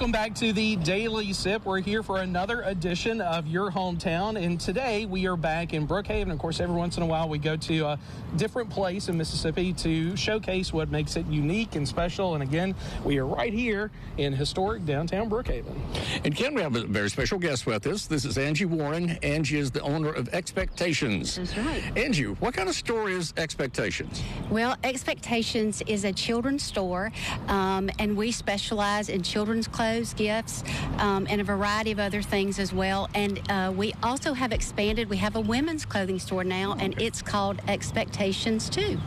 Welcome back to the Daily Sip. We're here for another edition of Your Hometown, and today we are back in Brookhaven. Of course, every once in a while we go to a different place in Mississippi to showcase what makes it unique and special. And again, we are right here in historic downtown Brookhaven. And Ken, we have a very special guest with us. This is Angie Warren. Angie is the owner of Expectations. That's right. Angie, what kind of store is Expectations? Well, Expectations is a children's store, and we specialize in children's clothes, gifts, and a variety of other things as well. And we also have expanded. We have a women's clothing store now, and it's called Expectations too.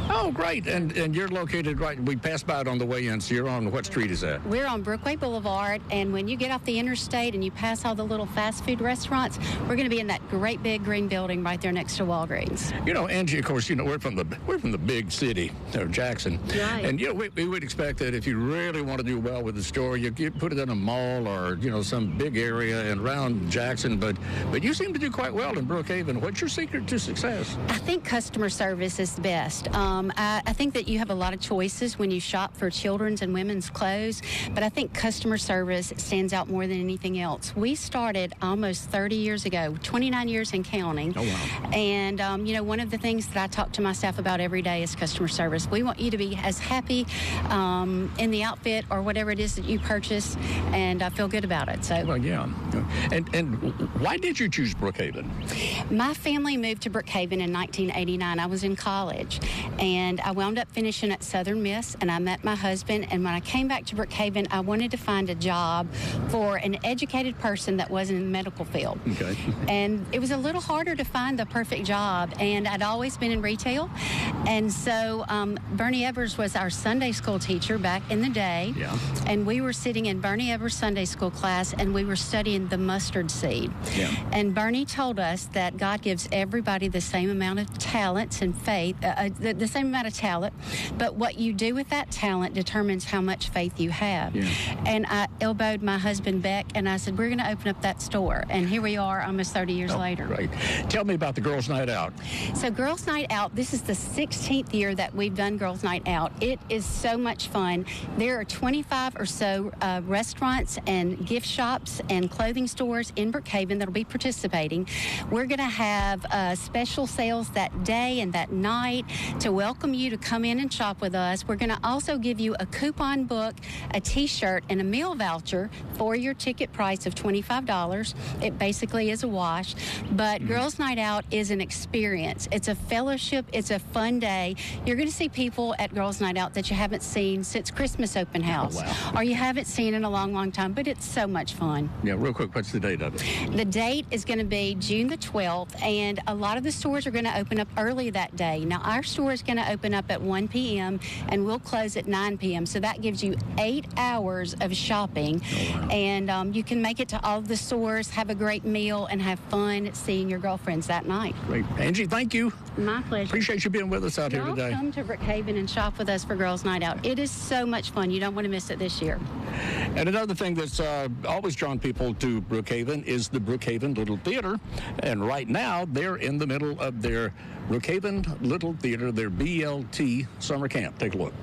Oh, great. And you're located right, we passed by it on the way in, so you're on, what street is that? We're on Brookhaven Boulevard, and when you get off the interstate and you pass all the little fast food restaurants, we're going to be in that great big green building right there next to Walgreens. You know, Angie, of course, you know, we're from the big city of Jackson. Right. And, you know, we would expect that if you really want to do well with the store, you put it in a mall or, you know, some big area and around Jackson. But you seem to do quite well in Brookhaven. What's your secret to success? I think customer service is the best. I think that you have a lot of choices when you shop for children's and women's clothes, but I think customer service stands out more than anything else. We started almost 30 years ago, 29 years and counting. Oh, wow. And, you know, one of the things that I talk to my staff about every day is customer service. We want you to be as happy in the outfit or whatever it is that you purchase, and I feel good about it. So, well, yeah. And why did you choose Brookhaven? My family moved to Brookhaven in 1989. I was in college, and I wound up finishing at Southern Miss, and I met my husband. And when I came back to Brookhaven, I wanted to find a job for an educated person that wasn't in the medical field. Okay. And it was a little harder to find the perfect job, and I'd always been in retail. And so Bernie Evers was our Sunday school teacher back in the day. Yeah. And we were sitting in Bernie Evers' Sunday school class, and we were studying the mustard seed. Yeah. And Bernie told us that God gives everybody the same amount of talents and faith, the same amount of talent, but what you do with that talent determines how much faith you have. Yeah. And I elbowed my husband Beck, and I said, we're going to open up that store. And here we are almost 30 years later. Great. Tell me about the Girls' Night Out. So Girls' Night Out, this is the 16th year that we've done Girls' Night Out. It is so much fun. There are 25 or so restaurants and gift shops and clothing stores in Brookhaven that will be participating. We're going to have special sales that day and that night to welcome you to come in and shop with us. We're going to also give you a coupon book, a t-shirt, and a meal voucher for your ticket price of $25. It basically is a wash, but Girls' Night Out is an experience. It's a fellowship. It's a fun day. You're going to see people at Girls' Night Out that you haven't seen since Christmas open house, or you haven't seen in a long, long time, but it's so much fun. Yeah, real quick, what's the date of it? The date is going to be June the 12th, and a lot of the stores are going to open up early that day. Now, our store is going to open up at 1 p.m., and we'll close at 9 p.m., so that gives you 8 hours of shopping. Oh, wow. And you can make it to all of the stores, have a great meal, and have fun seeing your girlfriends that night. Great. Angie, thank you. My pleasure. Appreciate you being with us out here Y'all today. come to Brookhaven and shop with us for Girls' Night Out. It is so much fun. You don't want to miss it this year. And another thing that's always drawn people to Brookhaven is the Brookhaven Little Theater. And right now, they're in the middle of their Brookhaven Little Theater, their BLT summer camp. Take a look.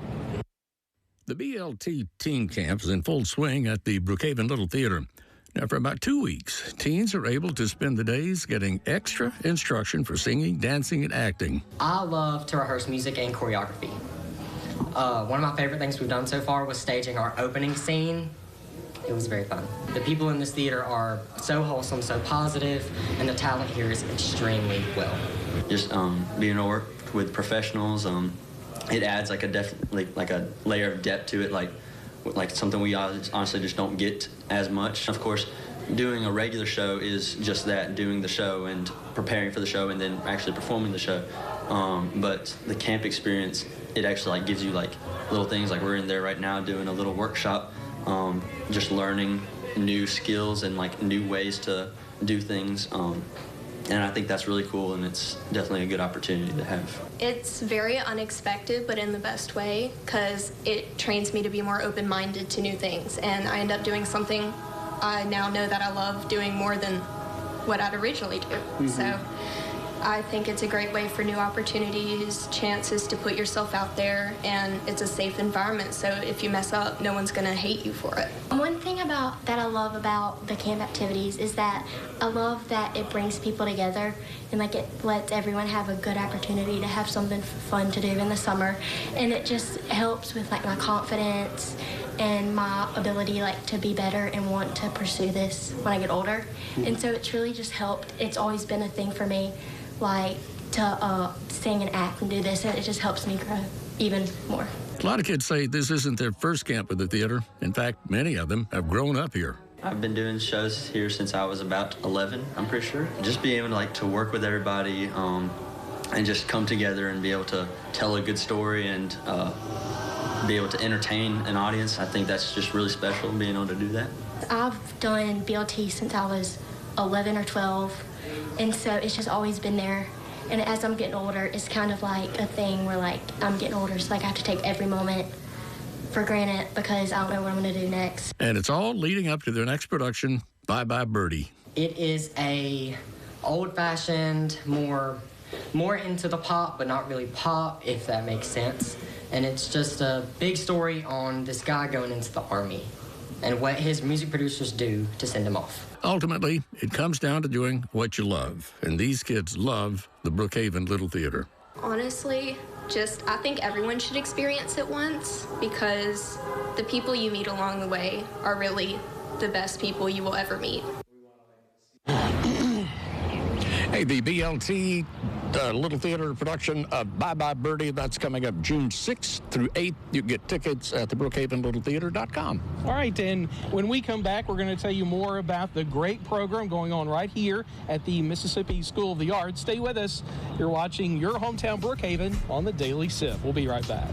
The BLT Teen Camp is in full swing at the Brookhaven Little Theater. Now, for about 2 weeks, teens are able to spend the days getting extra instruction for singing, dancing, and acting. I love to rehearse music and choreography. One of my favorite things we've done so far was staging our opening scene. It was very fun. The people in this theater are so wholesome, so positive, and the talent here is extremely well. Just being able to work with professionals, it adds like a layer of depth to it, like something we honestly just don't get as much. Of course, doing a regular show is just that, doing the show and preparing for the show and then actually performing the show. But the camp experience, it actually gives you little things, like we're in there right now doing a little workshop, just learning new skills and new ways to do things. And I think that's really cool, and it's definitely a good opportunity to have. It's very unexpected, but in the best way, because it trains me to be more open-minded to new things. And I end up doing something I now know that I love doing more than what I'd originally do. Mm-hmm. So I think it's a great way for new opportunities, chances to put yourself out there, and it's a safe environment, so if you mess up, no one's going to hate you for it. One thing that I love about the camp activities is that I love that it brings people together, and like it lets everyone have a good opportunity to have something fun to do in the summer, and it just helps with like my confidence and my ability like to be better and want to pursue this when I get older. And so it's really just helped. It's always been a thing for me, like to sing and act and do this, and it just helps me grow even more. A lot of kids say this isn't their first camp with the theater. In fact, many of them have grown up here. I've been doing shows here since I was about 11, I'm pretty sure. Just being able to work with everybody and just come together and be able to tell a good story and be able to entertain an audience, I think that's just really special, being able to do that. I've done BLT since I was 11 or 12, and so it's just always been there. And as I'm getting older, it's kind of like a thing where like I'm getting older, so like I have to take every moment for granted because I don't know what I'm going to do next. And it's all leading up to their next production, Bye Bye Birdie. It is a old-fashioned, more into the pop, but not really pop, if that makes sense. And it's just a big story on this guy going into the Army and what his music producers do to send him off. Ultimately, it comes down to doing what you love. And these kids love the Brookhaven Little Theater. Honestly, I think everyone should experience it once, because the people you meet along the way are really the best people you will ever meet. Hey, the BLT Little Theater production of Bye Bye Birdie, that's coming up June 6th through 8th. You can get tickets at theBrookhavenLittleTheater.com. All right, and when we come back, we're going to tell you more about the great program going on right here at the Mississippi School of the Arts. Stay with us. You're watching your hometown Brookhaven on the Daily Sip. We'll be right back.